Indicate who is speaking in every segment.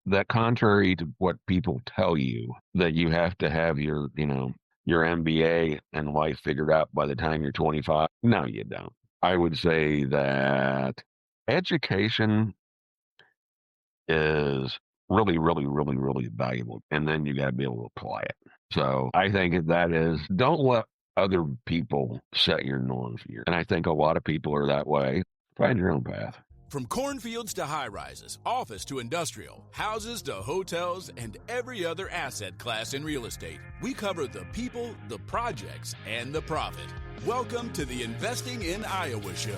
Speaker 1: that contrary to what people tell you, that you have to have your MBA and life figured out by the time you're 25. No, you don't. I would say that education is really, really, really, really valuable. And then you got to be able to apply it. So I think that is, don't let other people set your norms for you. And I think a lot of people are that way. Find your own path.
Speaker 2: From cornfields to high rises, office to industrial, houses to hotels, and every other asset class in real estate, we cover the people, the projects, and the profit. Welcome to the Investing in Iowa show.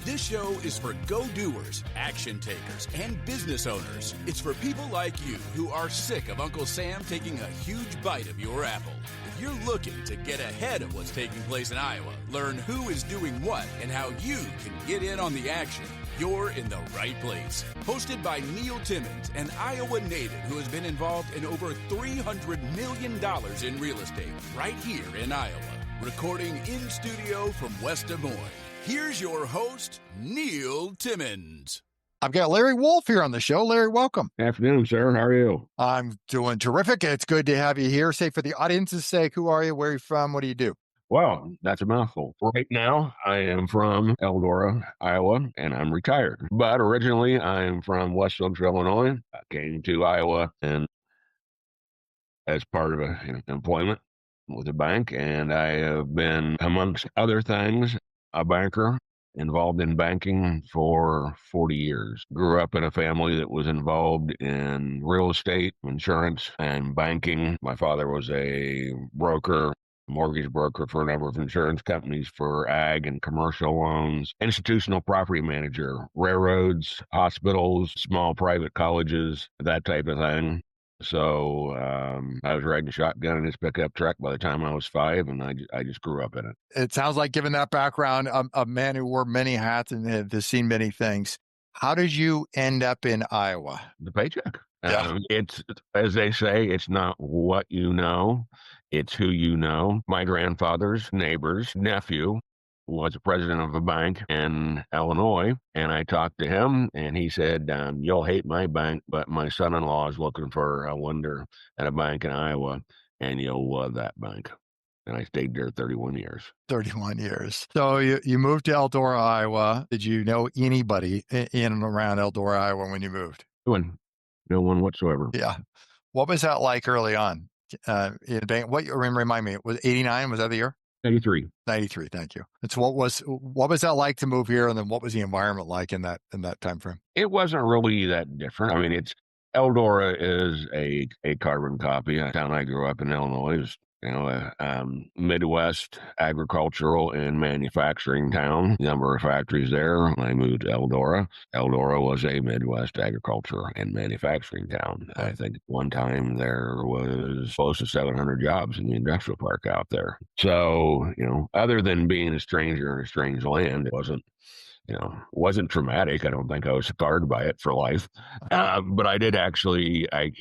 Speaker 2: This show is for go-doers, action takers, and business owners. It's for people like you who are sick of Uncle Sam taking a huge bite of your apple. If you're looking to get ahead of what's taking place in Iowa, learn who is doing what, and how you can get in on the action, you're in the right place. Hosted by Neil Timmins, an Iowa native who has been involved in over $300 million in real estate right here in Iowa. Recording in studio from West Des Moines. Here's your host, Neil Timmins.
Speaker 3: I've got Larry Wolf here on the show. Larry, welcome.
Speaker 1: Afternoon, sir. How are you?
Speaker 3: I'm doing terrific. It's good to have you here. Say, for the audience's sake, who are you? Where are you from? What do you do?
Speaker 1: Well, that's a mouthful. Right now, I am from Eldora, Iowa, and I'm retired. But originally, I am from West Central Illinois. I came to Iowa and as part of employment with a bank, and I have been, amongst other things, a banker, involved in banking for 40 years. Grew up in a family that was involved in real estate, insurance, and banking. My father was a broker, mortgage broker for a number of insurance companies for ag and commercial loans, institutional property manager, railroads, hospitals, small private colleges, that type of thing. So I was riding shotgun in his pickup truck by the time I was 5, and I just grew up in it.
Speaker 3: It sounds like, given that background, a man who wore many hats and has seen many things. How did you end up in Iowa?
Speaker 1: The paycheck.
Speaker 3: Yeah.
Speaker 1: It's, as they say, it's not what you know, it's who you know. My grandfather's neighbor's nephew was the president of a bank in Illinois, and I talked to him, and he said, you'll hate my bank, but my son-in-law is looking for a lender at a bank in Iowa, and you'll love that bank. And I stayed there 31 years.
Speaker 3: 31 years. So you moved to Eldora, Iowa. Did you know anybody in and around Eldora, Iowa when you moved?
Speaker 1: No one whatsoever.
Speaker 3: Yeah. What was that like early on? In bank? What, remind me, was 89? Was that the year?
Speaker 1: 93.
Speaker 3: 93. Thank you. And so what was that like to move here? And then what was the environment like in that time frame?
Speaker 1: It wasn't really that different. I mean, Eldora is a carbon copy. A town I grew up in, Illinois, is Midwest agricultural and manufacturing town. Number of factories there. When I moved to Eldora, Eldora was a Midwest agriculture and manufacturing town. I think at one time there was close to 700 jobs in the industrial park out there. So, other than being a stranger in a strange land, it wasn't traumatic. I don't think I was scarred by it for life. But I did actually, I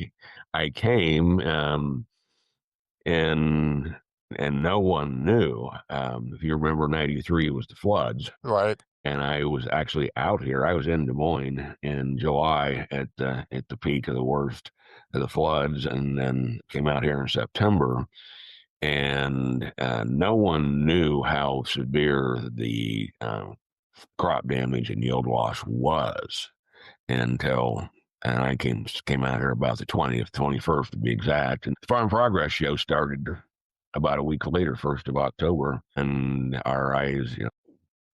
Speaker 1: came, and no one knew. If you remember, 93 was the floods.
Speaker 3: Right.
Speaker 1: And I was actually out here. I was in Des Moines in July at the peak of the worst of the floods, and then came out here in September. And no one knew how severe the crop damage and yield loss was until... And I came out here about the 20th, 21st to be exact. And the Farm Progress show started about a week later, 1st of October. And our eyes,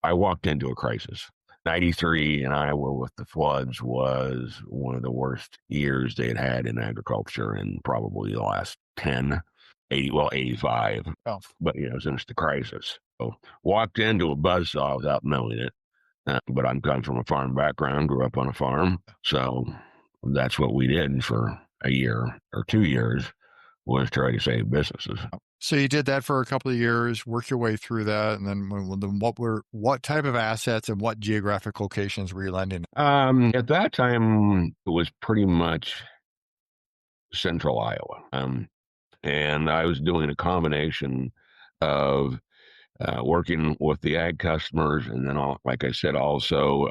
Speaker 1: I walked into a crisis. 93 in Iowa with the floods was one of the worst years they had in agriculture in probably the last 85.
Speaker 3: Oh.
Speaker 1: But, it was just a crisis. So walked into a buzzsaw without knowing it. But I'm coming from a farm background, grew up on a farm. So that's what we did for a year or 2 years, was try to save businesses.
Speaker 3: So you did that for a couple of years, work your way through that, and then what type of assets and what geographic locations were you lending?
Speaker 1: At that time, it was pretty much central Iowa, and I was doing a combination of working with the ag customers, and then, like I said, also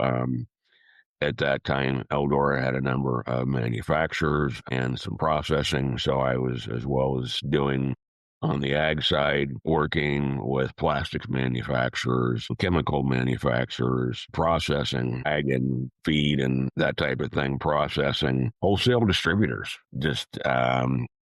Speaker 1: At that time, Eldora had a number of manufacturers and some processing. So I was, as well as doing on the ag side, working with plastics manufacturers, chemical manufacturers, processing ag and feed and that type of thing, processing wholesale distributors, just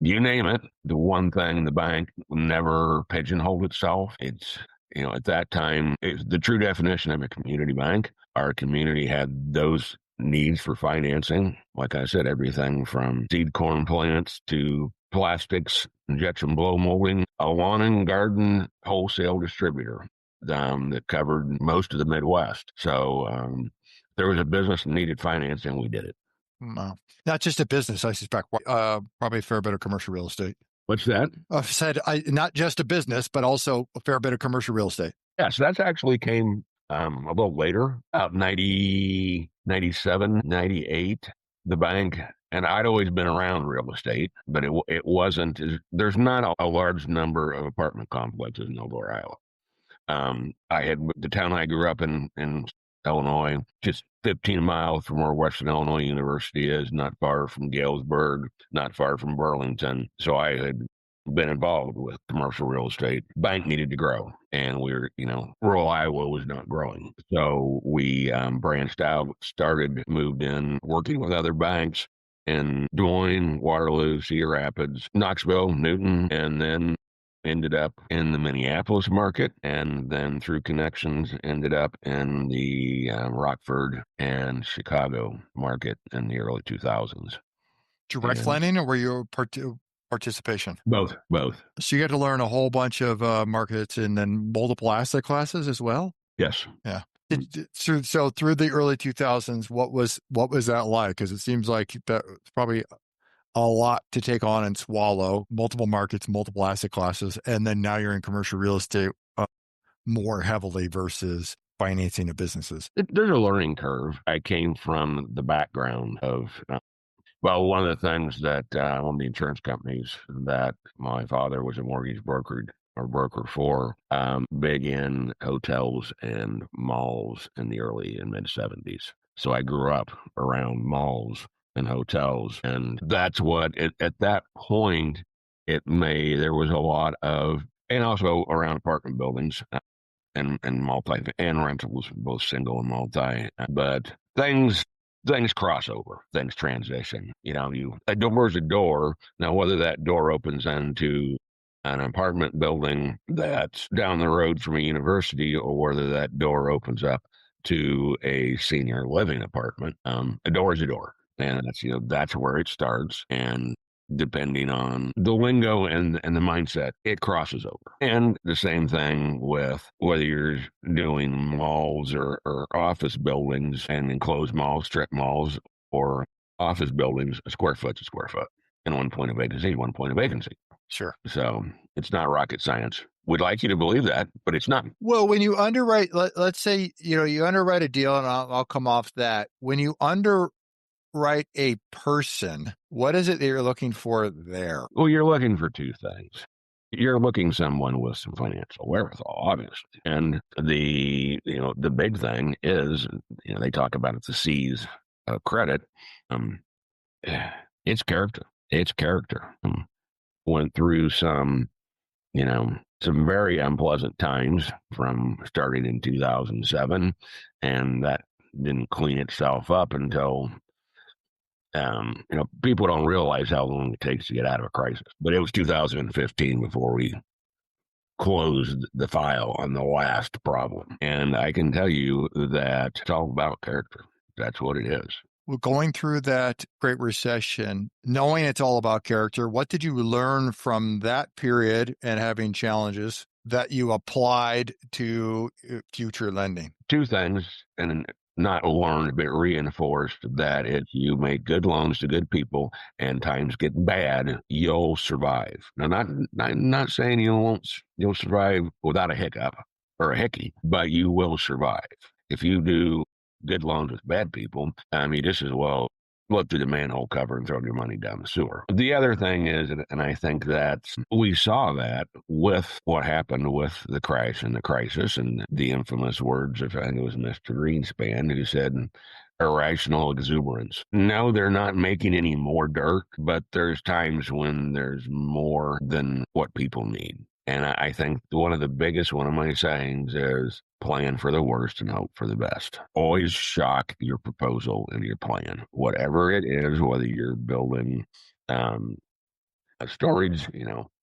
Speaker 1: you name it. The one thing the bank never pigeonholed itself. It's, at that time, it's the true definition of a community bank. Our community had those needs for financing. Like I said, everything from seed corn plants to plastics, injection blow molding, a lawn and garden wholesale distributor that covered most of the Midwest. So there was a business that needed financing. We did it.
Speaker 3: Wow. Not just a business, I suspect. Probably a fair bit of commercial real estate.
Speaker 1: What's that?
Speaker 3: I've said not just a business, but also a fair bit of commercial real estate.
Speaker 1: Yeah, so that's actually came a little later, about 90, 97, 98. The bank, and I'd always been around real estate, but it wasn't, there's not a large number of apartment complexes in Eldora, Iowa. I had the town I grew up in Illinois, just 15 miles from where Western Illinois University is, not far from Galesburg, not far from Burlington. So I had been involved with commercial real estate. Bank needed to grow, and rural Iowa was not growing. So we branched out, moved in, working with other banks in Des Moines, Waterloo, Cedar Rapids, Knoxville, Newton, and then ended up in the Minneapolis market, and then through connections ended up in the Rockford and Chicago market in the early 2000s.
Speaker 3: Direct lending, or were you participation?
Speaker 1: Both.
Speaker 3: So you got to learn a whole bunch of markets and then multiple asset classes as well?
Speaker 1: Yes.
Speaker 3: Yeah. So through the early 2000s, what was that like? Because it seems like that was probably a lot to take on and swallow, multiple markets, multiple asset classes, and then now you're in commercial real estate more heavily versus financing of businesses.
Speaker 1: There's a learning curve. I came from the background of, one of the things that one of the insurance companies that my father was a mortgage broker for, big in hotels and malls in the early and mid 70s. So I grew up around malls and hotels, and that's what at that point there was a lot of, and also around apartment buildings and multi and rentals, both single and multi, but things cross over, things transition. A door's a door. Now, whether that door opens into an apartment building that's down the road from a university, or whether that door opens up to a senior living apartment, a door is a door. And that's where it starts. And depending on the lingo and the mindset, it crosses over. And the same thing with whether you're doing malls or office buildings and enclosed malls, strip malls, or office buildings. A square foot's a square foot. And one point of vacancy.
Speaker 3: Sure.
Speaker 1: So it's not rocket science. We'd like you to believe that, but it's not.
Speaker 3: Well, when you underwrite, let's say, you underwrite a deal, and I'll come off that. When you underwrite a person, what is it that you're looking for there?
Speaker 1: Well, you're looking for two things. You're looking someone with some financial wherewithal, obviously. And the big thing is, they talk about it's the C's of credit. It's character. It's character. Went through some very unpleasant times from starting in 2007, and that didn't clean itself up until, people don't realize how long it takes to get out of a crisis. But it was 2015 before we closed the file on the last problem. And I can tell you that it's all about character. That's what it is.
Speaker 3: Well, going through that Great Recession, knowing it's all about character, what did you learn from that period and having challenges that you applied to future lending?
Speaker 1: Two things, and not learned, but reinforced, that if you make good loans to good people and times get bad, you'll survive. Now, not saying you'll survive without a hiccup or a hickey, but you will survive. If you do good loans with bad people, you just as well look through the manhole cover and throw your money down the sewer. The other thing is, and I think that we saw that with what happened with the crash and the crisis, and the infamous words of, I think it was Mr. Greenspan, who said, irrational exuberance. No, they're not making any more dirt, but there's times when there's more than what people need. And I think one of the biggest one of my sayings is plan for the worst and hope for the best. Always shock your proposal and your plan, whatever it is, whether you're building um, a storage,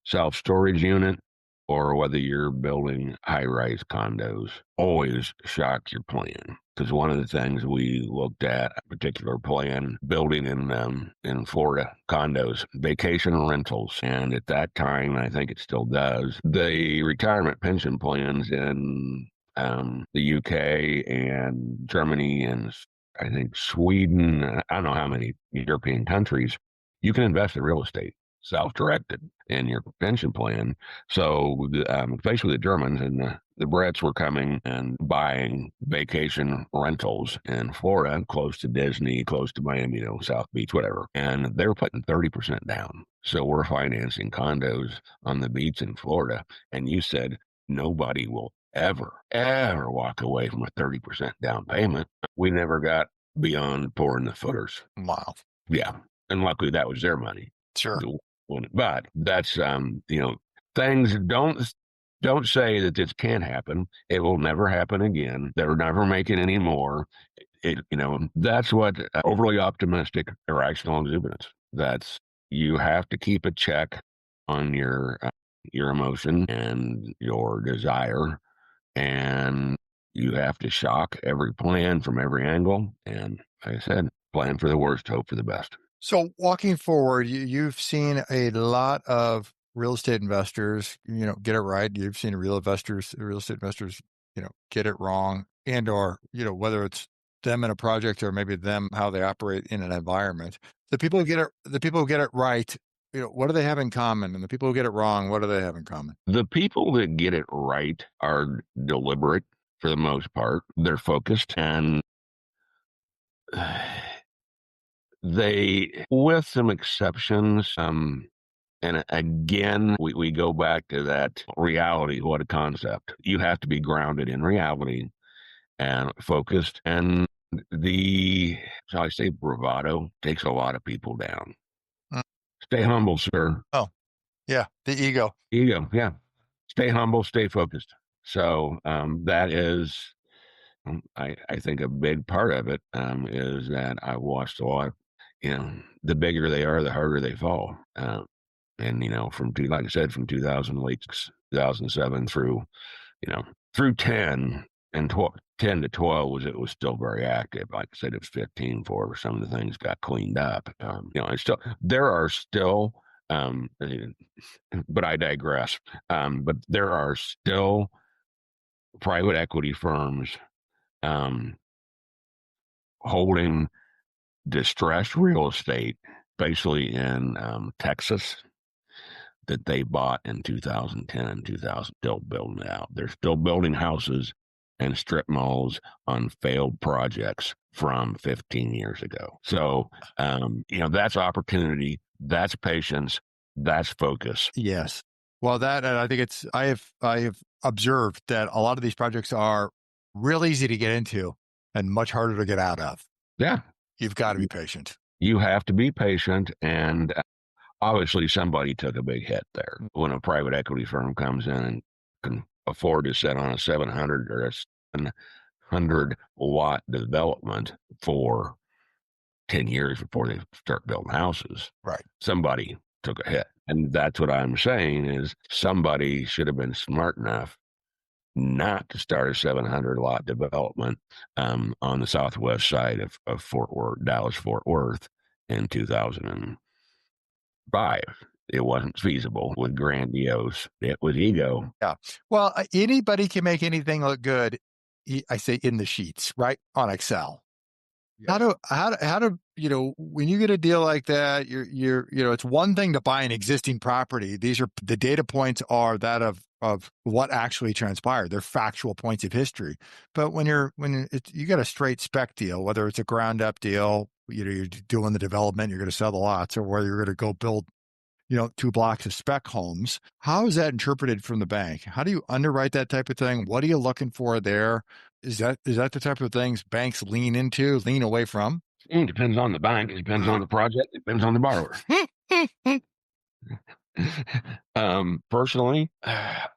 Speaker 1: self storage unit, or whether you're building high rise condos, always shock your plan. Because one of the things we looked at a particular plan building in Florida condos, vacation rentals, and at that time, I think it still does, the retirement pension plans in the UK and Germany and I think Sweden, I don't know how many European countries, you can invest in real estate self-directed in your pension plan. So, especially the Germans and the Brits were coming and buying vacation rentals in Florida, close to Disney, close to Miami, South Beach, whatever. And they were putting 30% down. So we're financing condos on the beach in Florida. And you said nobody will ever walk away from a 30% down payment. We never got beyond pouring the footers.
Speaker 3: Wow.
Speaker 1: Yeah. And luckily that was their money.
Speaker 3: Sure.
Speaker 1: But that's things don't say that this can't happen. It will never happen again. They're never making any more. That's what overly optimistic, irrational exuberance. That's you have to keep a check on your emotion and your desire, and you have to shock every plan from every angle. And like I said, plan for the worst, hope for the best.
Speaker 3: So walking forward, you've seen a lot of real estate investors, get it right. You've seen real estate investors, get it wrong, and or whether it's them in a project or maybe them how they operate in an environment. The people who get it right, what do they have in common? And the people who get it wrong, what do they have in common?
Speaker 1: The people that get it right are deliberate for the most part. They're focused and they, with some exceptions, and again, we go back to that reality. What a concept. You have to be grounded in reality and focused. And shall I say, bravado takes a lot of people down.
Speaker 3: Mm.
Speaker 1: Stay humble, sir.
Speaker 3: Oh, yeah. The ego.
Speaker 1: Ego. Yeah. Stay humble, stay focused. So that is, I think a big part of it is that I watched a lot. The bigger they are, the harder they fall. And like I said, from 2008, 2007 through, through 10 and 12, 10 to 12 was still very active. Like I said, it was 15 for some of the things got cleaned up. There are still, but I digress. But there are still private equity firms holding distressed real estate, basically in Texas, that they bought in 2010, 2000, still building it out. They're still building houses and strip malls on failed projects from 15 years ago. So, that's opportunity, that's patience, that's focus.
Speaker 3: Yes. Well, and I think I have observed that a lot of these projects are real easy to get into and much harder to get out of.
Speaker 1: Yeah.
Speaker 3: You've got to be patient.
Speaker 1: You have to be patient, and obviously somebody took a big hit there. When a private equity firm comes in and can afford to sit on a 700 or a 700 watt development for 10 years before they start building houses,
Speaker 3: right? Somebody
Speaker 1: took a hit. And that's what I'm saying is somebody should have been smart enough not to start a 700 lot development on the southwest side of Fort Worth, Dallas, Fort Worth in 2005. It wasn't feasible with grandiose. It was ego.
Speaker 3: Yeah. Well, anybody can make anything look good. I say in the sheets, right? On Excel. Yeah. How do when you get a deal like that, it's one thing to buy an existing property. These are the data points are that of what actually transpired. They're factual points of history. But when you got a straight spec deal, whether it's a ground up deal, you're doing the development, you're going to sell the lots, or whether you're going to go build 2 blocks of spec homes. How is that interpreted from the bank? How do you underwrite that type of thing? What are you looking for there? Is that the type of things banks lean away from?
Speaker 1: It depends on the bank. It depends on the project. It depends on the borrower. Personally,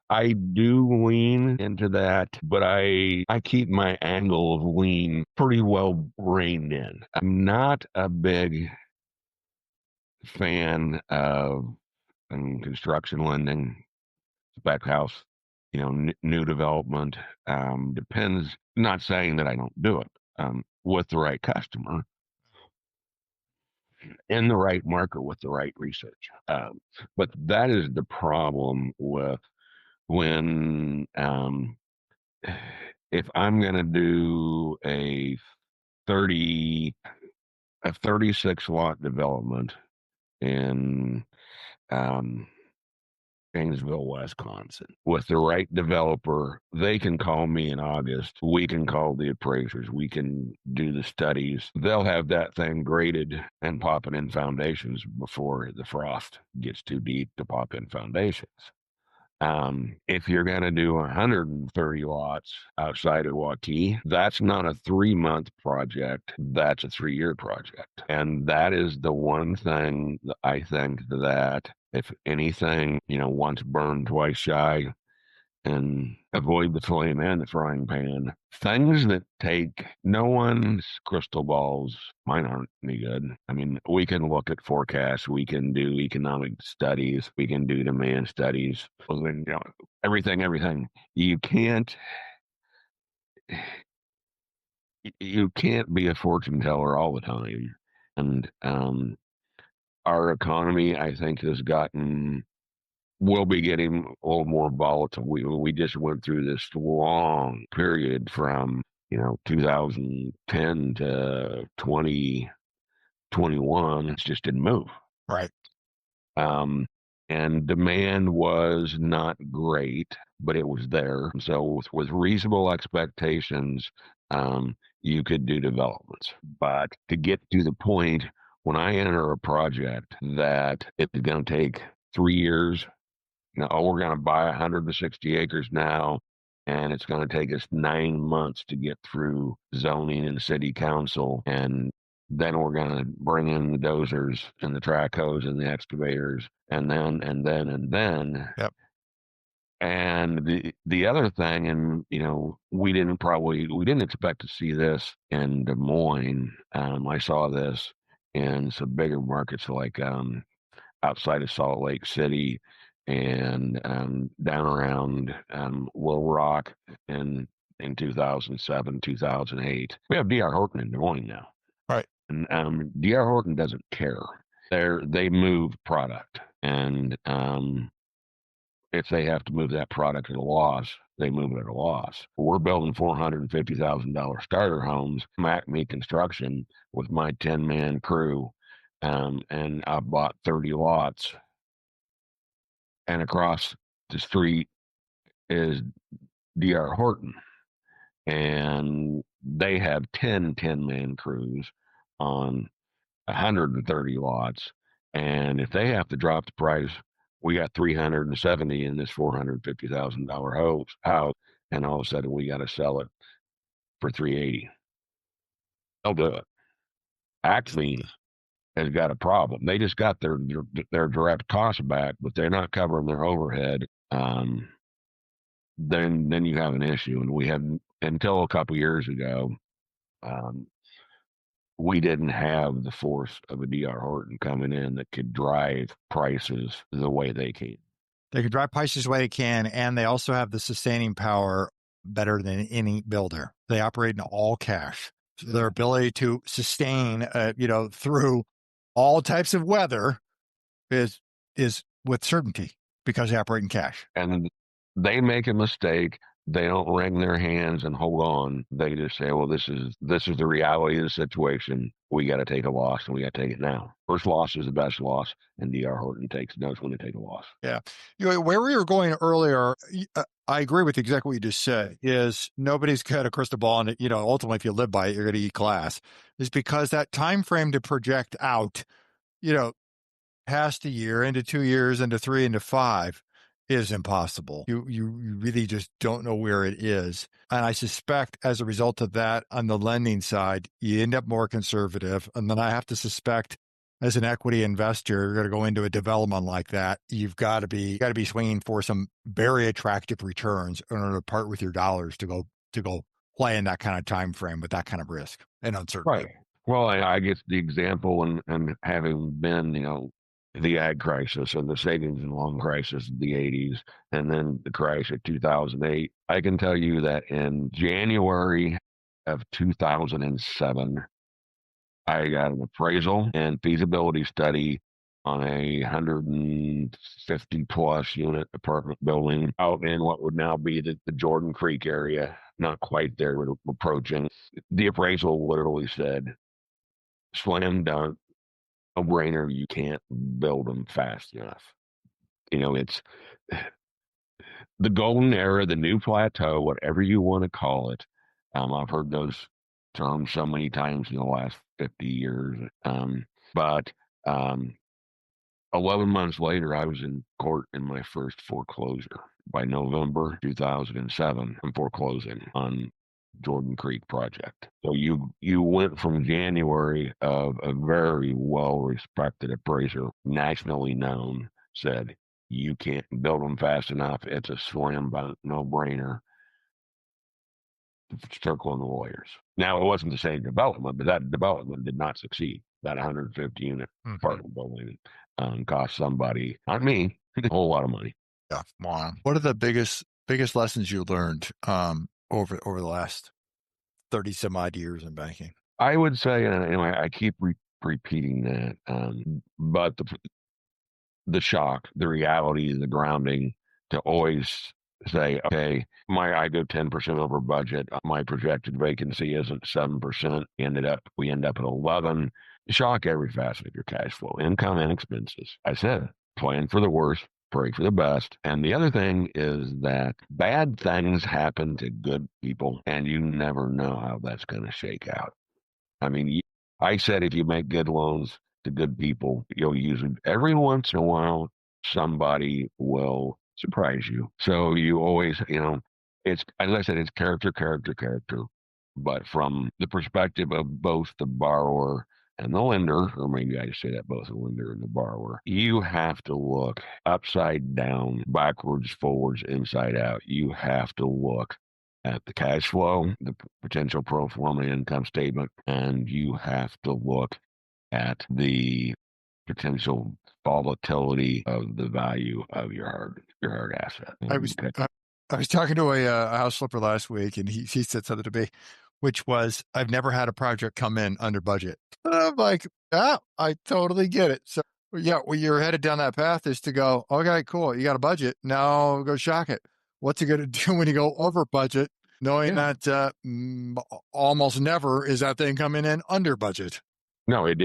Speaker 1: I do lean into that, but I keep my angle of lean pretty well reined in. I'm not a big fan of construction lending, spec house, new development. Depends. Not saying that I don't do it with the right customer in the right market with the right research. But that is the problem with when if I'm going to do 30 a 36 lot development in um, Gainesville, Wisconsin, with the right developer, they can call me in August. We can call the appraisers. We can do the studies. They'll have that thing graded and popping in foundations before the frost gets too deep to pop in foundations. If you're going to do 130 lots outside of Waukee, that's not a 3-month project. That's a 3-year project. And that is the one thing that I think that if anything, once burned, twice shy, and avoid the flame and the frying pan. Things that take no one's crystal balls, mine aren't any good. I mean, we can look at forecasts, we can do economic studies, we can do demand studies, everything. You can't be a fortune teller all the time. And our economy, I think, has gotten will be getting a little more volatile. We just went through this long period from 2010 to 2021. It just didn't move.
Speaker 3: Right.
Speaker 1: Um, and demand was not great, but it was there. So with reasonable expectations, you could do developments. But to get to the point when I enter a project that it's going to take 3 years, we're going to buy 160 acres now, and it's going to take us 9 months to get through zoning and city council. And then we're going to bring in the dozers and the track hoes and the excavators, and then.
Speaker 3: Yep.
Speaker 1: And the other thing, and we didn't expect to see this in Des Moines. I saw this in some bigger markets like outside of Salt Lake City and down around Little Rock in 2007, 2008. We have D.R. Horton in Des Moines now.
Speaker 3: Right.
Speaker 1: And D.R. Horton doesn't care. They move product. And if they have to move that product at a loss, they move it at a loss. We're building $450,000 starter homes, Acme Construction, with my 10-man crew. And I bought 30 lots. And across the street is D.R. Horton. And they have 10-man crews on 130 lots. And if they have to drop the price, we got 370 in this $450,000 house. And all of a sudden we got to sell it for 380. They'll do it. Acme has got a problem. They just got their direct cost back, but they're not covering their overhead. Then you have an issue. And we had, until a couple years ago, we didn't have the force of a D.R. Horton coming in that could drive prices the way they can.
Speaker 3: They can drive prices the way they can, and they also have the sustaining power better than any builder. They operate in all cash. So their ability to sustain, through all types of weather is with certainty because they operate in cash.
Speaker 1: And they make a mistake, they don't wring their hands and hold on. They just say, well, this is the reality of the situation. We got to take a loss, and we got to take it now. First loss is the best loss, and D.R. Horton knows when to take a loss.
Speaker 3: Yeah. Where we were going earlier, I agree with exactly what you just said, is nobody's got a crystal ball, and ultimately, if you live by it, you're going to eat glass, is because that time frame to project out, past a year, into 2 years, into 3, into 5, is impossible. You really just don't know where it is. And I suspect as a result of that, on the lending side, you end up more conservative. And then I have to suspect as an equity investor, you're going to go into a development like that. Got to be swinging for some very attractive returns in order to part with your dollars to go play in that kind of time frame with that kind of risk and uncertainty.
Speaker 1: Right. Well, I guess the example, and having been, the ag crisis and the savings and loan crisis of the 80s, and then the crash of 2008, I can tell you that in January of 2007, I got an appraisal and feasibility study on a 150 plus unit apartment building out in what would now be the Jordan Creek area. Not quite there, we're approaching. The appraisal literally said, slam dunk, no brainer, you can't build them fast enough. It's the golden era, the new plateau, whatever you want to call it. I've heard those terms so many times in the last 50 years. But 11 months later, I was in court in my first foreclosure. By November 2007, I'm foreclosing on Jordan Creek project. So you went from January of a very well respected appraiser, nationally known, said you can't build them fast enough. It's a slam dunk, no brainer. Circling the lawyers. Now it wasn't the same development, but that development did not succeed. That 150 unit
Speaker 3: Mhm.
Speaker 1: apartment building cost somebody, not me, a whole lot of money.
Speaker 3: Yeah. Wow. What are the biggest lessons you learned over the last 30 some odd years in banking?
Speaker 1: I would say, I keep repeating that, but the shock, the reality, the grounding to always say, okay, I go 10% over budget. My projected vacancy isn't 7%. We end up at 11. Shock every facet of your cash flow, income and expenses. I said, plan for the worst, pray for the best. And the other thing is that bad things happen to good people, and you never know how that's going to shake out. I mean, I said if you make good loans to good people, you'll use them. Every once in a while, somebody will surprise you. So you always, it's, as I said, it's character, character, character. But from the perspective of both the borrower and the lender, or maybe I say that both the lender and the borrower, you have to look upside down, backwards, forwards, inside out. You have to look at the cash flow, the potential pro forma income statement, and you have to look at the potential volatility of the value of your hard asset.
Speaker 3: I was
Speaker 1: Okay.
Speaker 3: uh, I was talking to a house flipper last week, and he said something to me, which was, "I've never had a project come in under budget." And I'm like, "Ah, I totally get it." So yeah, well, you're headed down that path is to go, okay, cool, you got a budget, now go shock it. What's it going to do when you go over budget, knowing
Speaker 1: Yeah.
Speaker 3: that almost never is that thing coming in under budget?
Speaker 1: No, it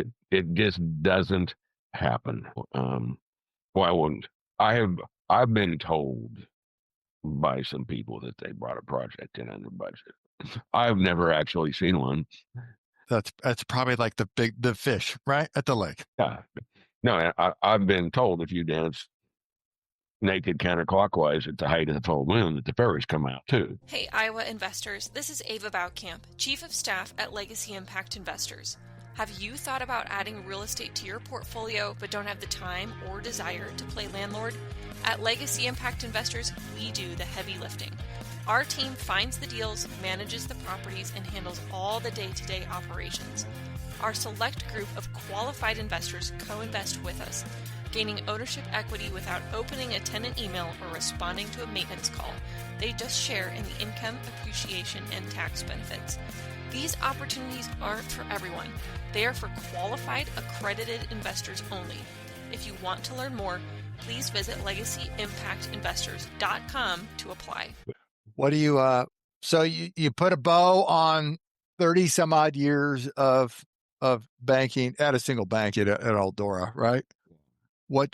Speaker 1: just doesn't happen. Well, I wouldn't. I've been told by some people that they brought a project in under budget. I've never actually seen one.
Speaker 3: That's probably like the fish right at the lake.
Speaker 1: Yeah. No, I've been told if you dance naked counterclockwise at the height of the full moon, that the fairies come out too.
Speaker 4: Hey, Iowa investors, this is Ava Bautkamp, Chief of Staff at Legacy Impact Investors. Have you thought about adding real estate to your portfolio but don't have the time or desire to play landlord? At Legacy Impact Investors, we do the heavy lifting. Our team finds the deals, manages the properties, and handles all the day-to-day operations. Our select group of qualified investors co-invest with us, gaining ownership equity without opening a tenant email or responding to a maintenance call. They just share in the income, appreciation, and tax benefits. These opportunities aren't for everyone. They are for qualified, accredited investors only. If you want to learn more, please visit legacyimpactinvestors.com to apply.
Speaker 3: What do you so you put a bow on 30 some odd years of banking at a single bank at Eldora, right? What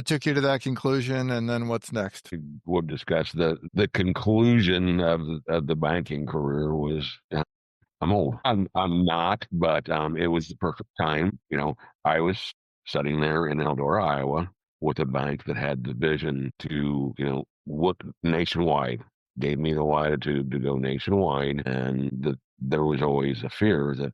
Speaker 3: took you to that conclusion, and then what's next?
Speaker 1: We'll discuss the conclusion of the banking career was, I'm old. I'm not, but it was the perfect time. I was sitting there in Eldora, Iowa, with a bank that had the vision to, look nationwide, gave me the latitude to go nationwide. And there was always a fear that,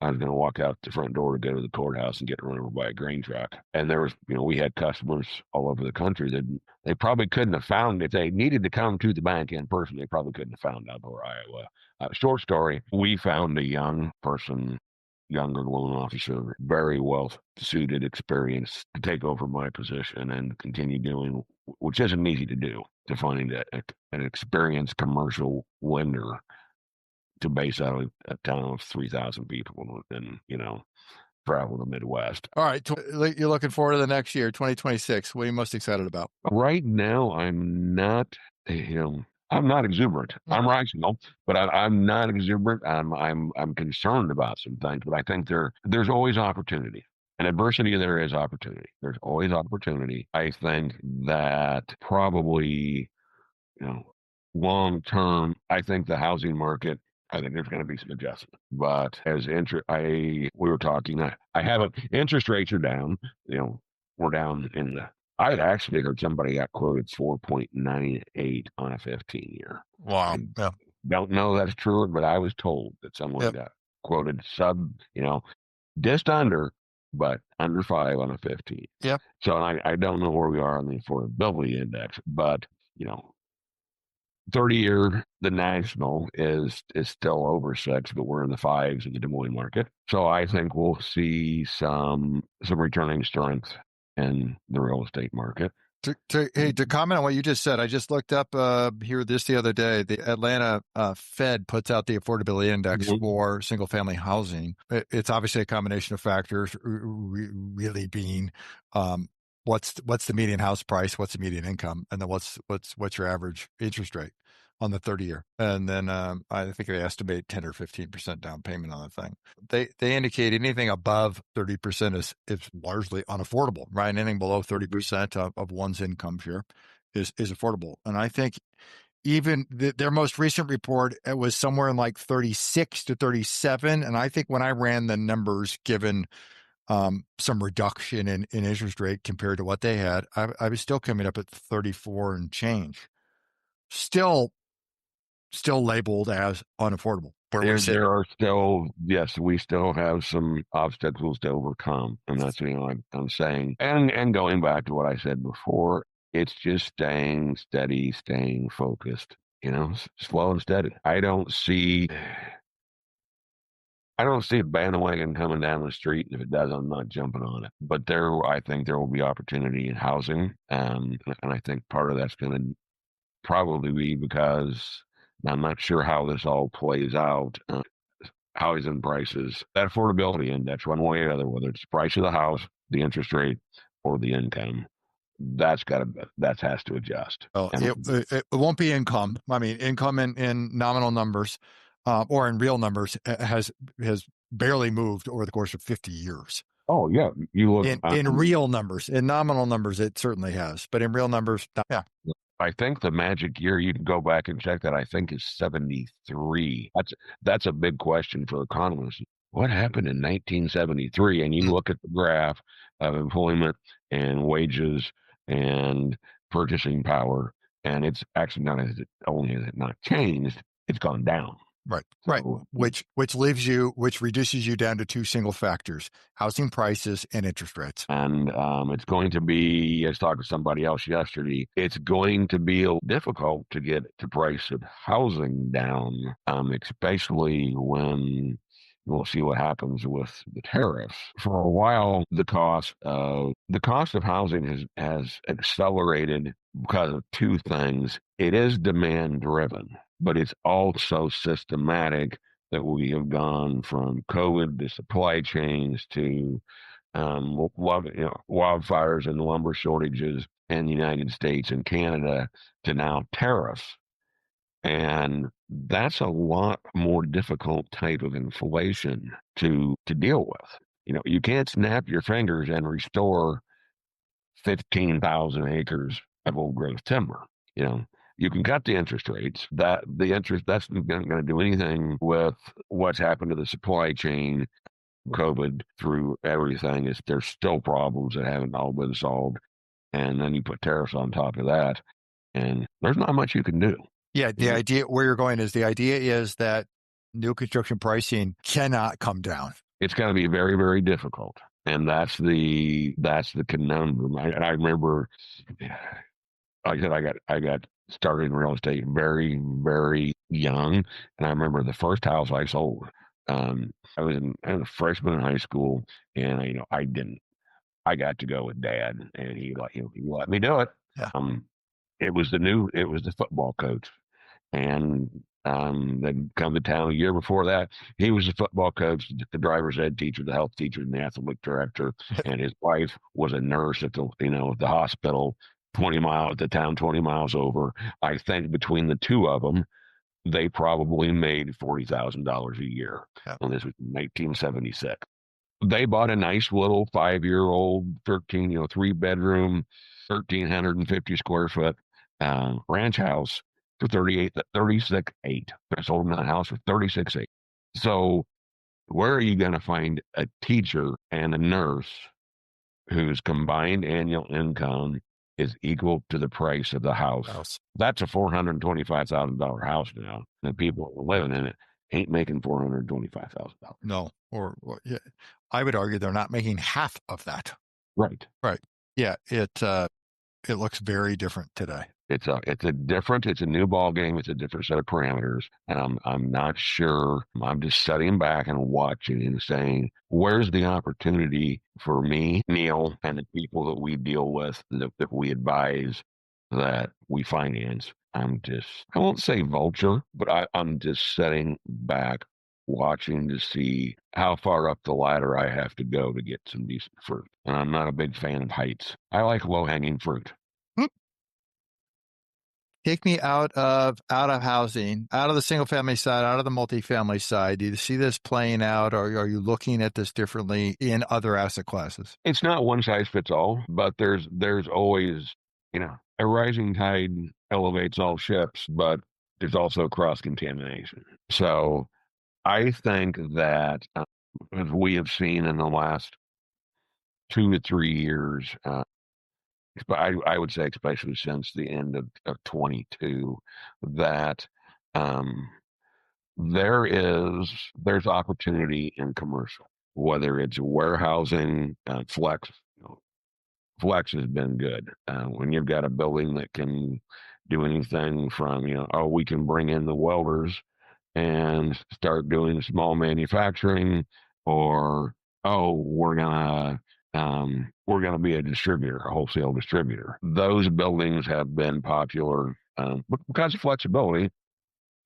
Speaker 1: I was going to walk out the front door to go to the courthouse and get run over by a grain truck. And there was, we had customers all over the country that they probably couldn't have found, if they needed to come to the bank in person, they probably couldn't have found Eldora, Iowa. Short story, we found a younger loan officer, very well suited, experienced to take over my position and continue doing, which isn't easy to do, to find an experienced commercial lender to base out of a town of 3,000 people and, travel the Midwest.
Speaker 3: All right. You're looking forward to the next year, 2026. What are you most excited about?
Speaker 1: Right now, I'm not exuberant. I'm rational, but I'm not exuberant. I'm concerned about some things, but I think there's always opportunity. In adversity, there is opportunity. There's always opportunity. I think that probably, long term, I think the housing market, I think there's going to be some adjustment. But as we were talking, I haven't, interest rates are down, we're down I had actually heard somebody got quoted 4.98 on a 15-year.
Speaker 3: Wow. Yeah.
Speaker 1: Don't know that's true, but I was told that someone got quoted just under, but under 5 on a 15.
Speaker 3: Yep.
Speaker 1: So I don't know where we are on the affordability index, but 30-year, the national is still over 6, but we're in the 5s in the Des Moines market. So I think we'll see some returning strength in the real estate market.
Speaker 3: To comment on what you just said, I just looked up here the other day. The Atlanta Fed puts out the affordability index for single family housing. It's obviously a combination of factors, really being what's the median house price, what's the median income, and then what's your average interest rate on the 30-year. And then I think they estimate 10 or 15% down payment on the thing. They indicate anything above 30% is largely unaffordable, right? Anything below 30% of one's income share is affordable. And I think even their most recent report, it was somewhere in like 36 to 37. And I think when I ran the numbers, given some reduction in interest rate compared to what they had, I was still coming up at 34 and change. Still labeled as unaffordable.
Speaker 1: There are still, yes, we still have some obstacles to overcome. And that's, I'm saying, and going back to what I said before, it's just staying steady, staying focused, slow and steady. I don't see a bandwagon coming down the street. If it does, I'm not jumping on it. But I think there will be opportunity in housing. And I think part of that's going to probably be because I'm not sure how this all plays out. Housing prices, that affordability index, one way or the other, whether it's the price of the house, the interest rate, or the income, that has to adjust.
Speaker 3: Well, it won't be income. I mean, income in nominal numbers or in real numbers has barely moved over the course of 50 years.
Speaker 1: Oh yeah, you look
Speaker 3: in real numbers. In nominal numbers, it certainly has, but in real numbers, yeah.
Speaker 1: I think the magic year, you can go back and check that, I think is 73. That's a big question for economists. What happened in 1973? And you look at the graph of employment and wages and purchasing power, and it's actually not changed, it's gone down.
Speaker 3: Right. Right. Which reduces you down to two single factors: housing prices and interest rates.
Speaker 1: And it's going to be, I was talking to somebody else yesterday, it's going to be difficult to get the price of housing down, especially when we'll see what happens with the tariffs. For a while, the cost of housing has accelerated because of two things. It is demand driven, but it's also systematic that we have gone from COVID to supply chains to wildfires and lumber shortages in the United States and Canada to now tariffs. And that's a lot more difficult type of inflation to deal with. You can't snap your fingers and restore 15,000 acres of old growth timber. You can cut the interest rates. That's not going to do anything with what's happened to the supply chain, COVID through everything. There's still problems that haven't all been solved. and then you put tariffs on top of that, and there's not much you can do.
Speaker 3: Yeah, the idea where you're going is the idea is that new construction pricing cannot come down.
Speaker 1: It's going to be very, very difficult, and that's the conundrum. I remember, like I said, I got started in real estate very, very young, and I remember the first house I sold. I was a freshman in high school, and I got to go with Dad, and he let me do it.
Speaker 3: Yeah.
Speaker 1: It was the football coach, and then come to town a year before that. He was the football coach, the driver's ed teacher, the health teacher, and the athletic director. And his wife was a nurse at the hospital 20 miles over. I think between the two of them, they probably made $40,000 a year.
Speaker 3: Yeah.
Speaker 1: And this was 1976. They bought a nice little 5-year-old 3-bedroom, 1,350 square foot ranch house for 36.8. I sold them that house for 36.8. So where are you going to find a teacher and a nurse whose combined annual income is equal to the price of the house? That's a $425,000 house now, and people living in it ain't making $425,000.
Speaker 3: No, yeah, I would argue they're not making half of that.
Speaker 1: Right.
Speaker 3: Right. Yeah. It looks very different today.
Speaker 1: It's a new ball game. It's a different set of parameters. And I'm not sure. I'm just sitting back and watching and saying, where's the opportunity for me, Neil, and the people that we deal with, that we advise, that we finance? I won't say vulture, but I'm just sitting back watching to see how far up the ladder I have to go to get some decent fruit. And I'm not a big fan of heights. I like low-hanging fruit.
Speaker 3: Take me out of housing, out of the single family side, out of the multifamily side. Do you see this playing out, or are you looking at this differently in other asset classes?
Speaker 1: It's not one size fits all, but there's always, a rising tide elevates all ships, but there's also cross contamination. So I think that, as we have seen in the last 2 to 3 years, I would say, especially since the end of 22, that there's opportunity in commercial, whether it's warehousing, flex. Flex has been good. When you've got a building that can do anything from, we can bring in the welders and start doing small manufacturing, or, we're gonna be a distributor, a wholesale distributor. Those buildings have been popular, because of flexibility.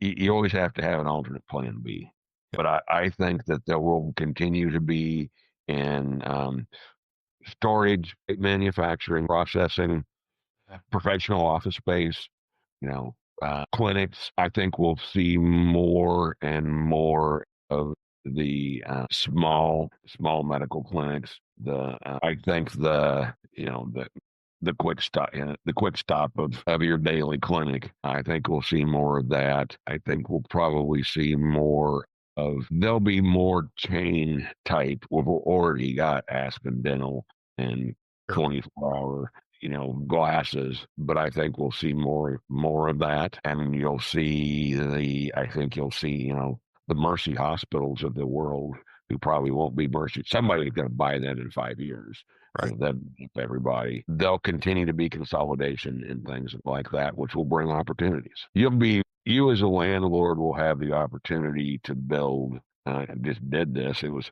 Speaker 1: You always have to have an alternate plan B. But I think that there will continue to be in storage, manufacturing, processing, professional office space, clinics. I think we'll see more and more of the small medical clinics. I think the quick stop of your daily clinic. I think we'll see more of that. I think we'll probably see more of, there'll be more chain type. We've already got Aspen Dental and 24-hour glasses, but I think we'll see more of that. And I think you'll see the Mercy hospitals of the world, who probably won't be Mercy. Somebody's going to buy that in 5 years.
Speaker 3: Right.
Speaker 1: That everybody. There'll continue to be consolidation and things like that, which will bring opportunities. You as a landlord will have the opportunity to build. I just did this. It was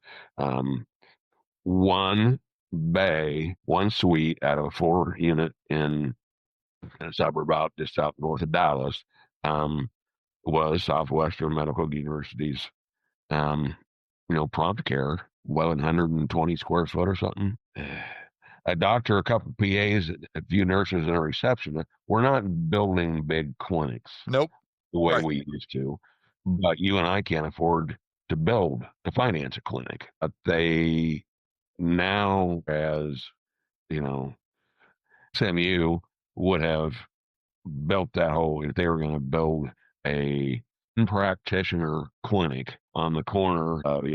Speaker 1: one bay, one suite out of a 4-unit in a suburb out just south north of Dallas. Was Southwestern Medical University's, prompt care, 1,120 square foot or something. A doctor, a couple of PAs, a few nurses, and a receptionist. We're not building big clinics.
Speaker 3: Nope.
Speaker 1: The way
Speaker 3: Right.
Speaker 1: we used to, but you and I can't afford to finance a clinic. They now, as SMU would have built that whole, if they were going to build a practitioner clinic on the corner of,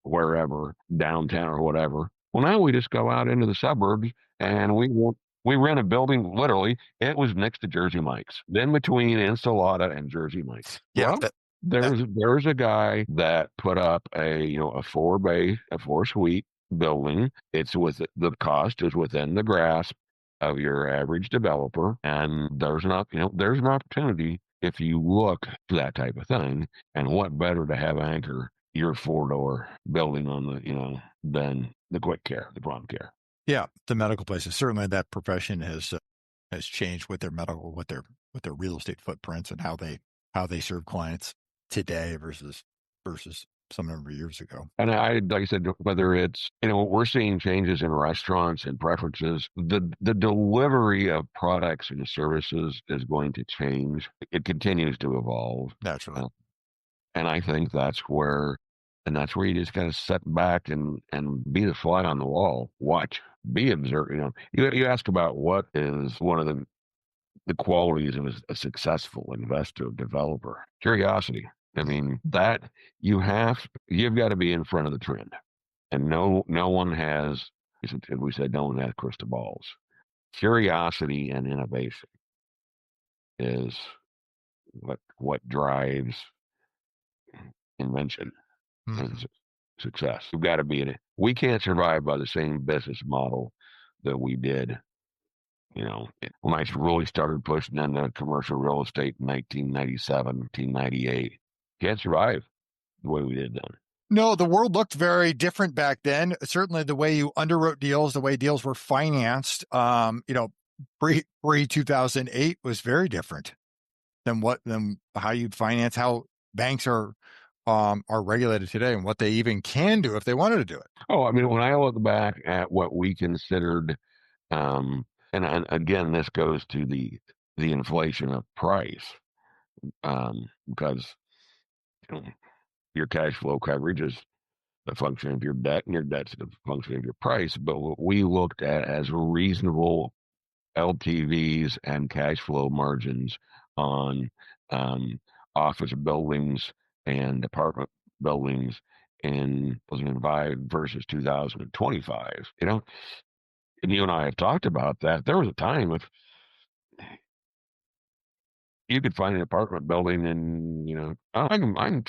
Speaker 1: wherever, downtown or whatever. Well, now we just go out into the suburbs and we won't We ran a building, literally, it was next to Jersey Mike's, then between Ensalada and Jersey Mike's.
Speaker 3: Yeah,
Speaker 1: Well, there's a guy that put up a 4 suite building. It's with the cost is within the grasp of your average developer, and there's an opportunity if you look for that type of thing. And what better to have anchor your 4-door building on than the quick care, the prompt care.
Speaker 3: Yeah, the medical places. Certainly, that profession has changed with their real estate footprints and how they serve clients today versus some number of years ago.
Speaker 1: And like I said, whether it's, we're seeing changes in restaurants and preferences, the delivery of products and services is going to change. It continues to evolve.
Speaker 3: Naturally.
Speaker 1: And I think that's where you just got to sit back and be the fly on the wall, watch, be observant. You ask about what is one of the qualities of a successful investor, developer. Curiosity. I mean, that you've got to be in front of the trend. And no one has, we said, no one has crystal balls. Curiosity and innovation is what drives invention and success. You've got to be in it. We can't survive by the same business model that we did when I really started pushing into commercial real estate in 1997, 1998, can't survive the way we did then.
Speaker 3: No, the world looked very different back then. Certainly the way you underwrote deals, the way deals were financed, pre 2008 was very different than how you'd finance, how banks are regulated today and what they even can do if they wanted to do it.
Speaker 1: Oh, I mean, when I look back at what we considered, and again, this goes to the inflation of price, because your cash flow coverage is a function of your debt, and your debt's a function of your price. But what we looked at as reasonable LTVs and cash flow margins on office buildings and apartment buildings in 2005 versus 2025. And you and I have talked about that. There was a time if you could find an apartment building and I can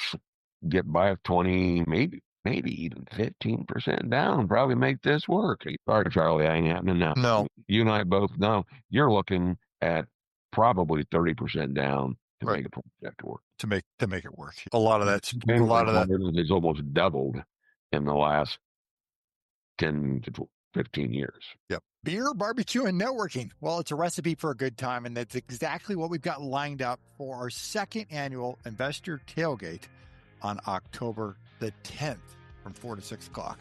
Speaker 1: get by with 20, maybe even 15% down, probably make this work. Sorry, Charlie, I ain't happening now.
Speaker 3: No.
Speaker 1: You and I both know you're looking at probably 30% down to make a project work.
Speaker 3: To make it work. A lot of that
Speaker 1: is almost doubled in the last 10 to 15 years.
Speaker 3: Yep. Beer, barbecue, and networking. Well, it's a recipe for a good time, and that's exactly what we've got lined up for our second annual Investor Tailgate on October the 10th from 4 to 6 o'clock.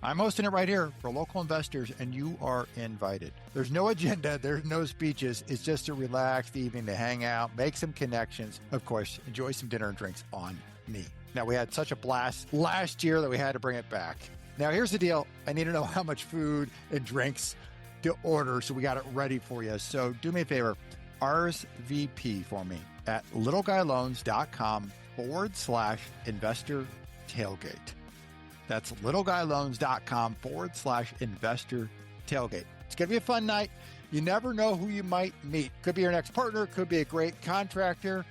Speaker 3: I'm hosting it right here for local investors, and you are invited. There's no agenda. There's no speeches. It's just a relaxed evening to hang out, make some connections. Of course, enjoy some dinner and drinks on me. Now, we had such a blast last year that we had to bring it back. Now, here's the deal. I need to know how much food and drinks to order, so we got it ready for you. So do me a favor, RSVP for me at littleguyloans.com/investor tailgate. That's littleguyloans.com/investor tailgate. It's going to be a fun night. You never know who you might meet. Could be your next partner, could be a great contractor,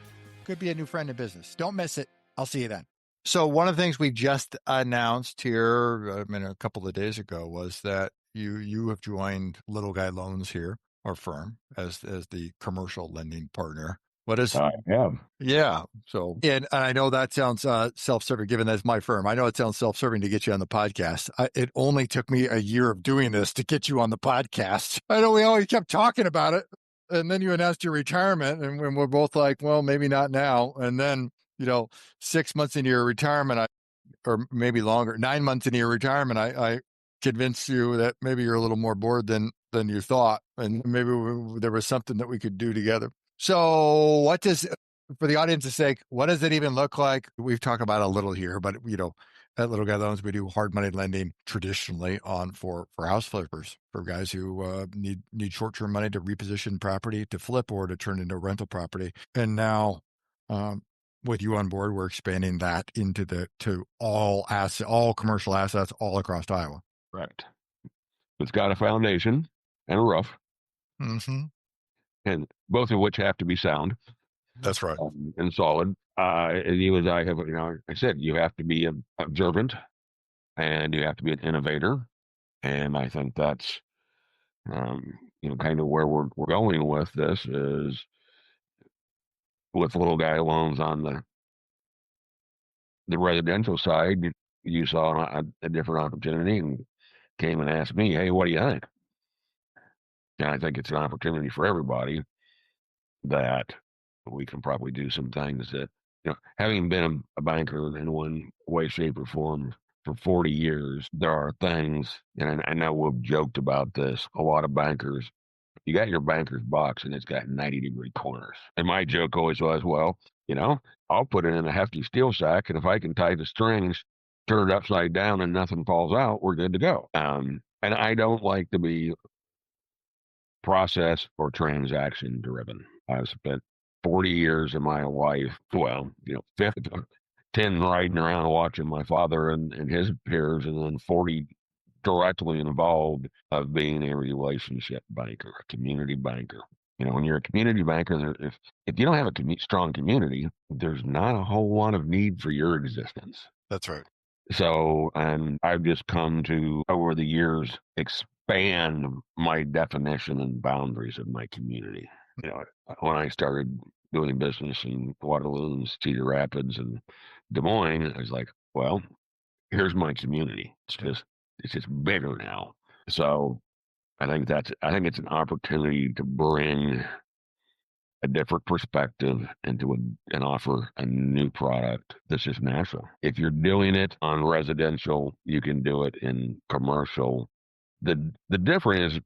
Speaker 3: could be a new friend in business. Don't miss it. I'll see you then. So one of the things we just announced here, a couple of days ago, was that you have joined Little Guy Loans here, our firm, as the commercial lending partner. What is?
Speaker 1: I have.
Speaker 3: Yeah. So, and I know that sounds self-serving, given that's my firm. I know it sounds self-serving to get you on the podcast. It only took me a year of doing this to get you on the podcast. I know we always kept talking about it, and then you announced your retirement, and we're both like, well, maybe not now. And then 6 months into your retirement, or maybe longer, 9 months into your retirement, I convinced you that maybe you're a little more bored than you thought, and maybe there was something that we could do together. So for the audience's sake, what does it even look like? We've talked about it a little here, but at Little Guy Loans, we do hard money lending traditionally for house flippers, for guys who need short-term money to reposition property, to flip, or to turn into rental property. And now, with you on board, we're expanding that to all commercial assets all across Iowa.
Speaker 1: Right. It's got a foundation and a roof.
Speaker 3: Mm-hmm.
Speaker 1: and both of which have to be sound
Speaker 3: That's right.
Speaker 1: and solid. And you and I have, I said you have to be observant and you have to be an innovator. And I think that's, kind of where we're going with this is with little guy loans on the residential side. You saw a different opportunity and came and asked me, "Hey, what do you think?" And I think it's an opportunity for everybody that we can probably do some things that, having been a banker in one way, shape, or form for 40 years, there are things, and I know we've joked about this, a lot of bankers, you got your banker's box and it's got 90-degree corners. And my joke always was, well, I'll put it in a hefty steel sack, and if I can tie the strings, turn it upside down, and nothing falls out, we're good to go. And I don't like to be process or transaction driven. I've spent 40 years of my life, well, 10 riding around watching my father and his peers, and then 40 directly involved of being a relationship banker, a community banker. When you're a community banker, if you don't have a strong community, there's not a whole lot of need for your existence.
Speaker 3: That's right.
Speaker 1: So, and I've just come to, over the years, expand my definition and boundaries of my community. When I started doing business in Waterloo and Cedar Rapids and Des Moines, I was like, well, here's my community. It's just bigger now. So I think it's an opportunity to bring a different perspective and offer a new product that's just natural. If you're doing it on residential, you can do it in commercial. The difference is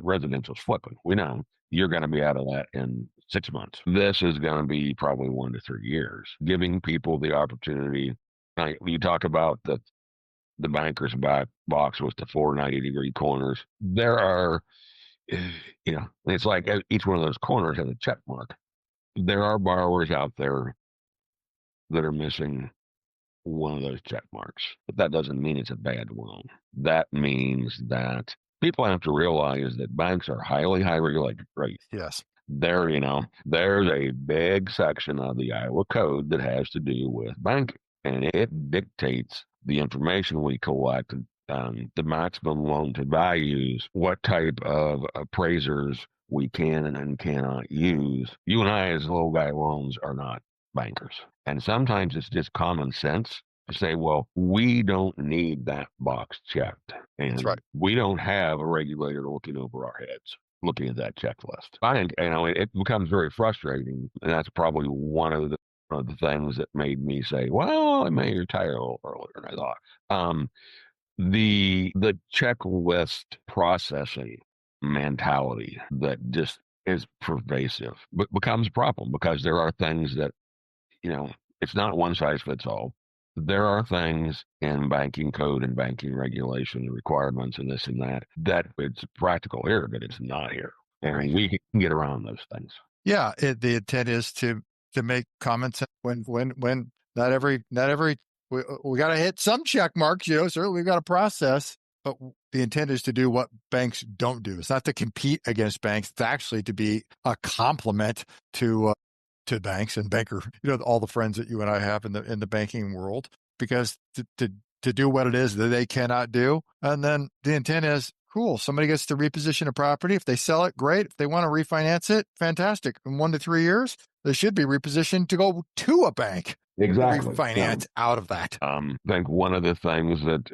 Speaker 1: residential's flipping. We know you're going to be out of that in 6 months. This is going to be probably 1 to 3 years, giving people the opportunity. You talk about the banker's back box with the 490-degree corners. There are, it's like each one of those corners has a check mark. There are borrowers out there that are missing one of those check marks, but that doesn't mean it's a bad loan. That means that people have to realize that banks are highly regulated. Right?
Speaker 3: Yes.
Speaker 1: There's a big section of the Iowa Code that has to do with banking, and it dictates the information we collect, the maximum loan to values, what type of appraisers we can and cannot use. You and I, as little guy loans, are not bankers. And sometimes it's just common sense to say, well, we don't need that box checked. And
Speaker 3: That's right.
Speaker 1: we don't have a regulator looking over our heads, looking at that checklist. I think, it becomes very frustrating. And that's probably one of the things that made me say, well, I may retire a little earlier than I thought. The checklist processing mentality that just is pervasive becomes a problem, because there are things that, it's not one size fits all. There are things in banking code and banking regulation and requirements and this and that it's practical here, but it's not here. And we can get around those things.
Speaker 3: Yeah, the intent is to make comments when not every we got to hit some check marks. Certainly we've got to process, but the intent is to do what banks don't do. It's not to compete against banks. It's actually to be a complement to banks and banker. All the friends that you and I have in the banking world, because to do what it is that they cannot do, and then the intent is, cool, somebody gets to reposition a property. If they sell it, great. If they want to refinance it, fantastic. In 1 to 3 years, they should be repositioned to go to a bank.
Speaker 1: Exactly.
Speaker 3: Refinance out of that.
Speaker 1: I think one of the things that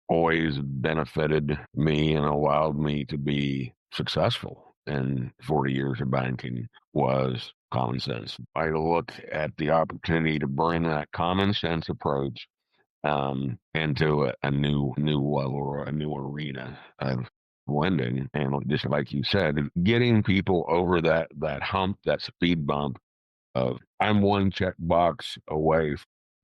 Speaker 1: always benefited me and allowed me to be successful in 40 years of banking was common sense. I look at the opportunity to bring that common sense approach into a new level or a new arena of lending. And just like you said, getting people over that hump, that speed bump of, I'm one check box away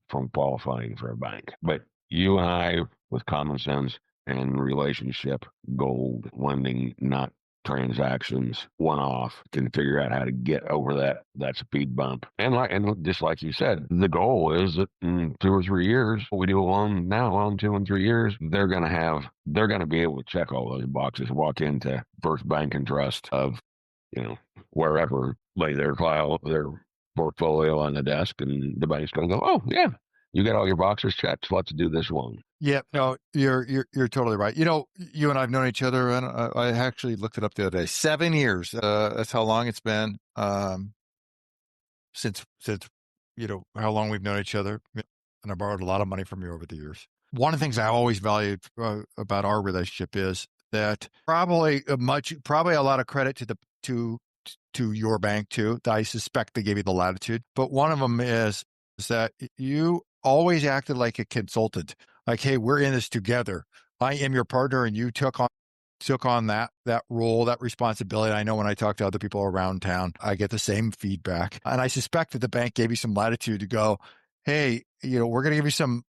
Speaker 1: from qualifying for a bank. But you and I, with common sense and relationship gold lending, not transactions, one off, can figure out how to get over that speed bump. And just like you said, the goal is that in 2 or 3 years, we do a loan now, on 2 and 3 years, they're going to be able to check all those boxes, walk into First Bank and Trust of wherever, lay their portfolio on the desk, and the bank's going to go, oh yeah, you got all your boxes checked. Let's do this loan.
Speaker 3: Yeah, no, you're totally right. You and I've known each other, and I actually looked it up the other day. 7 years. That's how long it's been. Since how long we've known each other, and I borrowed a lot of money from you over the years. One of the things I always valued about our relationship is that probably a lot of credit to your bank too. I suspect they gave you the latitude, but one of them is that you always acted like a consultant. Like, hey, we're in this together. I am your partner, and you took on that role, that responsibility. I know when I talk to other people around town, I get the same feedback. And I suspect that the bank gave you some latitude to go, hey, we're going to give you some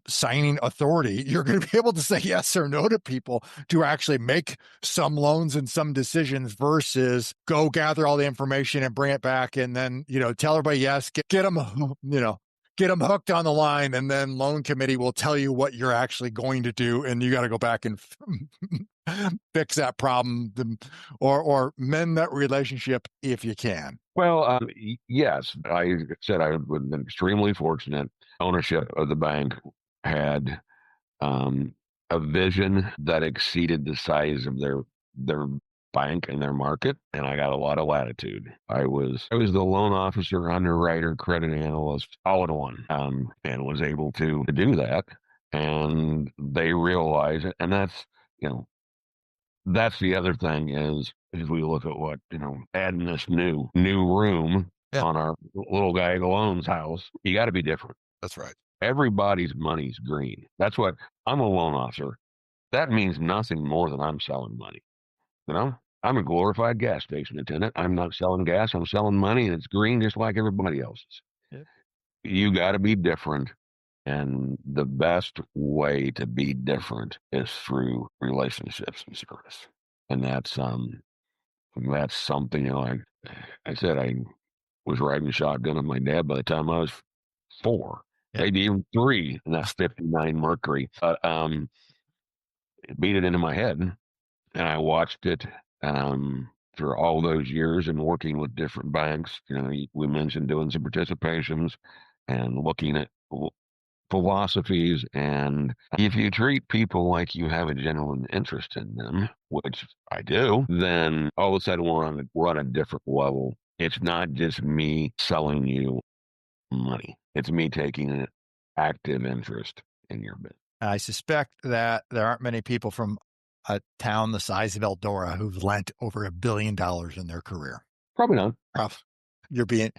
Speaker 3: signing authority. You're going to be able to say yes or no to people to actually make some loans and some decisions versus go gather all the information and bring it back and then, tell everybody yes, get them, get them hooked on the line, and then loan committee will tell you what you're actually going to do, and you got to go back and fix that problem or mend that relationship if you can.
Speaker 1: Well, yes, I said I would been extremely fortunate. Ownership of the bank had a vision that exceeded the size of their bank and their market, and I got a lot of latitude. I was the loan officer, underwriter, credit analyst, all in one, and was able to do that. And they realize it, and that's the other thing is we look at what adding this new room on our little guy who owns house. You got to be different.
Speaker 3: That's right.
Speaker 1: Everybody's money's green. That's what I'm a loan officer. That means nothing more than I'm selling money. I'm a glorified gas station attendant. I'm not selling gas. I'm selling money, and it's green just like everybody else's.
Speaker 3: Yep.
Speaker 1: You got to be different. And the best way to be different is through relationships and service. And that's something, I said I was riding shotgun with my dad by the time I was 4, maybe even 3, and that's 59 Mercury. But it beat it into my head, and I watched it for all those years and working with different banks. We mentioned doing some participations and looking at philosophies, and if you treat people like you have a genuine interest in them, which I do, then all of a sudden we're on a different level. It's not just me selling you money. It's me taking an active interest in your business.
Speaker 3: I suspect that there aren't many people from a town the size of Eldora who've lent over $1 billion in their career.
Speaker 1: Probably not.
Speaker 3: Rough. You're being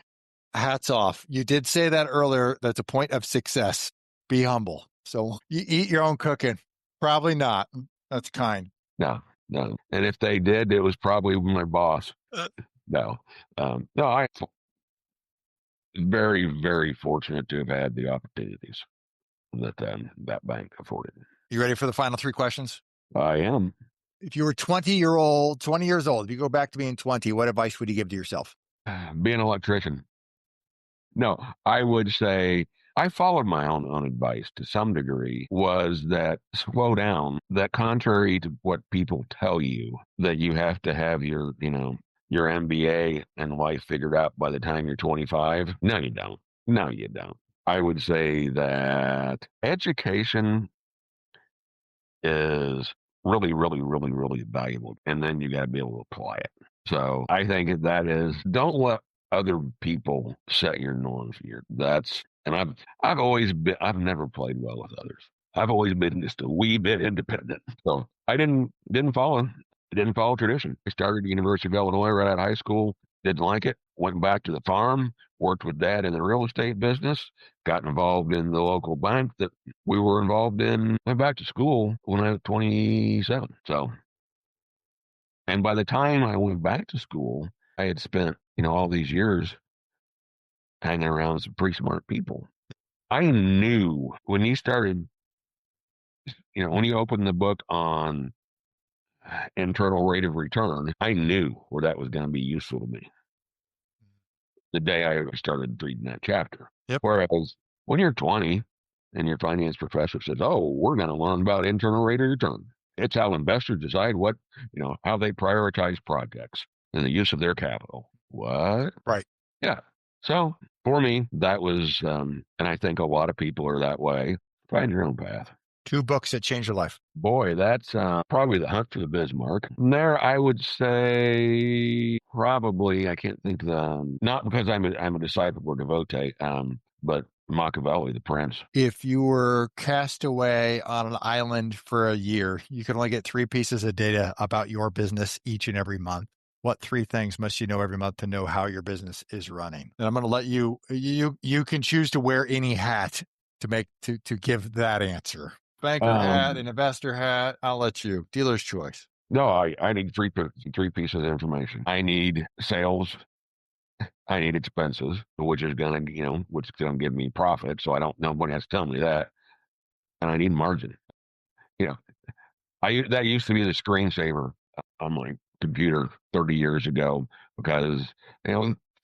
Speaker 3: hats off. You did say that earlier. That's a point of success. Be humble. So you eat your own cooking. Probably not. That's kind.
Speaker 1: No. And if they did, it was probably my boss. No. I very, very fortunate to have had the opportunities that that bank afforded.
Speaker 3: You ready for the final 3 questions?
Speaker 1: I am.
Speaker 3: If you were 20 years old, if you go back to being 20, what advice would you give to yourself?
Speaker 1: Be an electrician. No, I would say I followed my own advice to some degree, was that slow down, that contrary to what people tell you, that you have to have your MBA and life figured out by the time you're 25. No, you don't. No, you don't. I would say that education is really, really, really, really valuable. And then you got to be able to apply it. So I think that is, don't let other people set your norms here. And I've never played well with others. I've always been just a wee bit independent. So I didn't follow tradition. I started at the University of Illinois right out of high school. Didn't like it. Went back to the farm. Worked with Dad in the real estate business. Got involved in the local bank that we were involved in. Went back to school when I was 27. So, and by the time I went back to school, I had spent all these years hanging around some pretty smart people. I knew when he started, when he opened the book on internal rate of return, I knew where that was going to be useful to me the day I started reading that chapter.
Speaker 3: Yep.
Speaker 1: Whereas when you're 20 and your finance professor says, oh, we're going to learn about internal rate of return. It's how investors decide how they prioritize projects. in the use of their capital. What?
Speaker 3: Right.
Speaker 1: Yeah. So for me, that was, and I think a lot of people are that way. Find your own path.
Speaker 3: 2 books that changed your life.
Speaker 1: Boy, that's probably The Hunt for the Bismarck. And there, I would say probably, I can't think of the, not because I'm a disciple or devotee, but Machiavelli, The Prince.
Speaker 3: If you were cast away on an island for a year, you could only get 3 pieces of data about your business each and every month. What 3 things must you know every month to know how your business is running? And I'm going to let you can choose to wear any hat to give that answer. Banker hat, an investor hat. I'll let you. Dealer's choice.
Speaker 1: No, I need three pieces of information. I need sales. I need expenses, which is gonna give me profit. So I don't. Nobody has to tell me that. And I need margin. You know, that used to be the screensaver on my computer 30 years ago because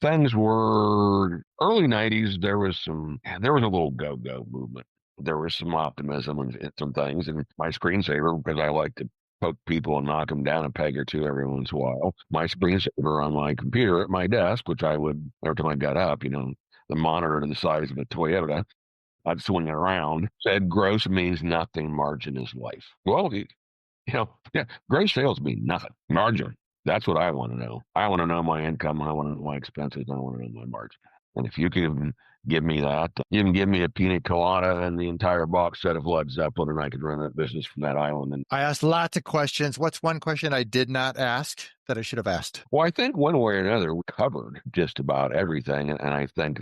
Speaker 1: things were early 90s. There was a little go-go movement. There was some optimism and some things, and my screensaver, because I like to poke people and knock them down a peg or two every once in a while. My screensaver on my computer at my desk, which I would every time I got up, the monitor to the size of a Toyota, I'd swing it around. Said gross means nothing, margin is life. Well, yeah, gross sales mean nothing. Margin. That's what I want to know. I want to know my income. I want to know my expenses. I want to know my margin. And if you can give me that, you can give me a pina colada and the entire box set of Led Zeppelin, and I could run that business from that island. And
Speaker 3: I asked lots of questions. What's one question I did not ask that I should have asked?
Speaker 1: Well, I think one way or another we covered just about everything, and I think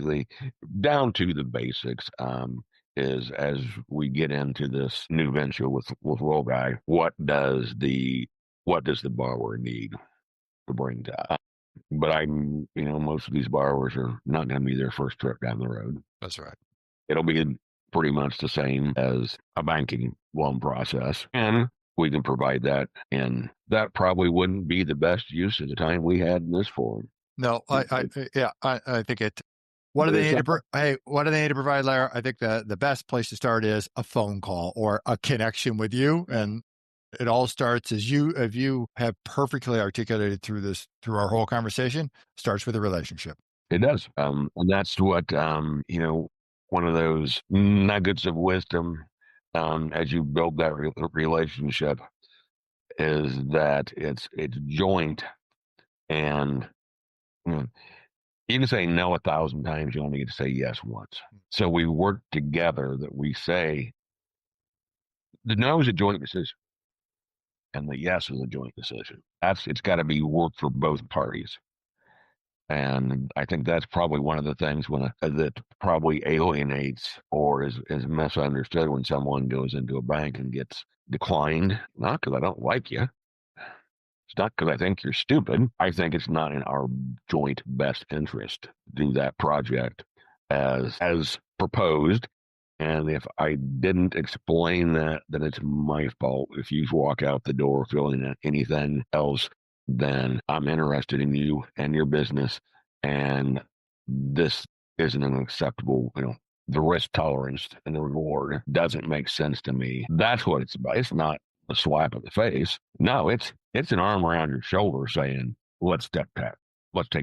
Speaker 1: down to the basics. Is as we get into this new venture with Will Guy, what does the borrower need to bring to us? But most of these borrowers are not going to be their first trip down the road.
Speaker 3: That's right.
Speaker 1: It'll be pretty much the same as a banking loan process, and we can provide that. And that probably wouldn't be the best use of the time we had in this forum.
Speaker 3: No, I think it. What do they need to provide, Lara? I think the best place to start is a phone call or a connection with you. And it all starts as you have perfectly articulated through our whole conversation, starts with a relationship.
Speaker 1: It does. And that's what, one of those nuggets of wisdom as you build that relationship is that it's joint. And you can say no 1,000 times, you only get to say yes once. So we work together that we say the no is a joint decision and the yes is a joint decision. It's got to be work for both parties. And I think that's probably one of the things that probably alienates or is misunderstood when someone goes into a bank and gets declined. Not because I don't like you. It's not because I think you're stupid. I think it's not in our joint best interest to do that project as proposed. And if I didn't explain that, then it's my fault. If you walk out the door feeling anything else, then I'm interested in you and your business. And this isn't an acceptable, the risk tolerance and the reward doesn't make sense to me. That's what it's about. It's not a slap in the face. No, it's an arm around your shoulder saying, let's step back. Let's step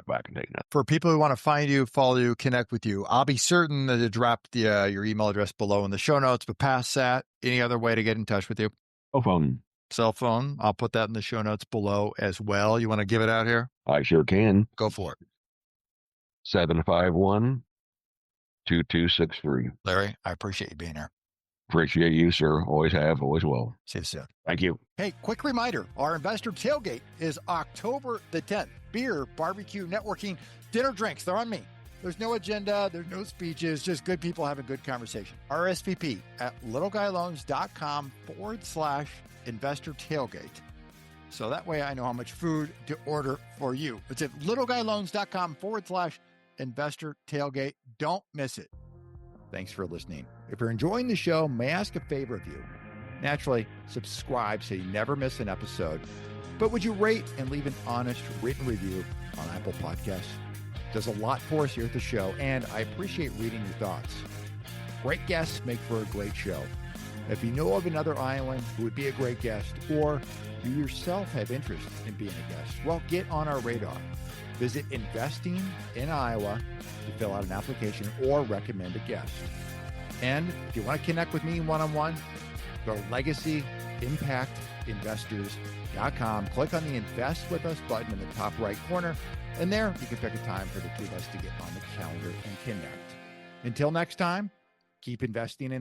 Speaker 1: back and take another.
Speaker 3: For people who want to find you, follow you, connect with you, I'll be certain to drop your email address below in the show notes, but past that, any other way to get in touch with you? Cell phone. I'll put that in the show notes below as well. You want to give it out here?
Speaker 1: I sure can.
Speaker 3: Go for it.
Speaker 1: 751-2263.
Speaker 3: Larry, I appreciate you being here.
Speaker 1: Appreciate you, sir. Always have, always will.
Speaker 3: See you soon.
Speaker 1: Thank you.
Speaker 3: Hey, quick reminder. Our investor tailgate is October the 10th. Beer, barbecue, networking, dinner, drinks. They're on me. There's no agenda. There's no speeches. Just good people having good conversation. RSVP at littleguyloans.com/investor tailgate. So that way I know how much food to order for you. It's at littleguyloans.com/investor tailgate. Don't miss it. Thanks for listening. If you're enjoying the show, may I ask a favor of you? Naturally, subscribe so you never miss an episode. But would you rate and leave an honest written review on Apple Podcasts? It does a lot for us here at the show, and I appreciate reading your thoughts. Great guests make for a great show. If you know of another Iowan who would be a great guest, or you yourself have interest in being a guest, well, get on our radar. Visit Investing in Iowa to fill out an application or recommend a guest. And if you want to connect with me one-on-one, go to LegacyImpactInvestors.com. Click on the Invest With Us button in the top right corner, and there you can pick a time for the two of us to get on the calendar and connect. Until next time, keep investing in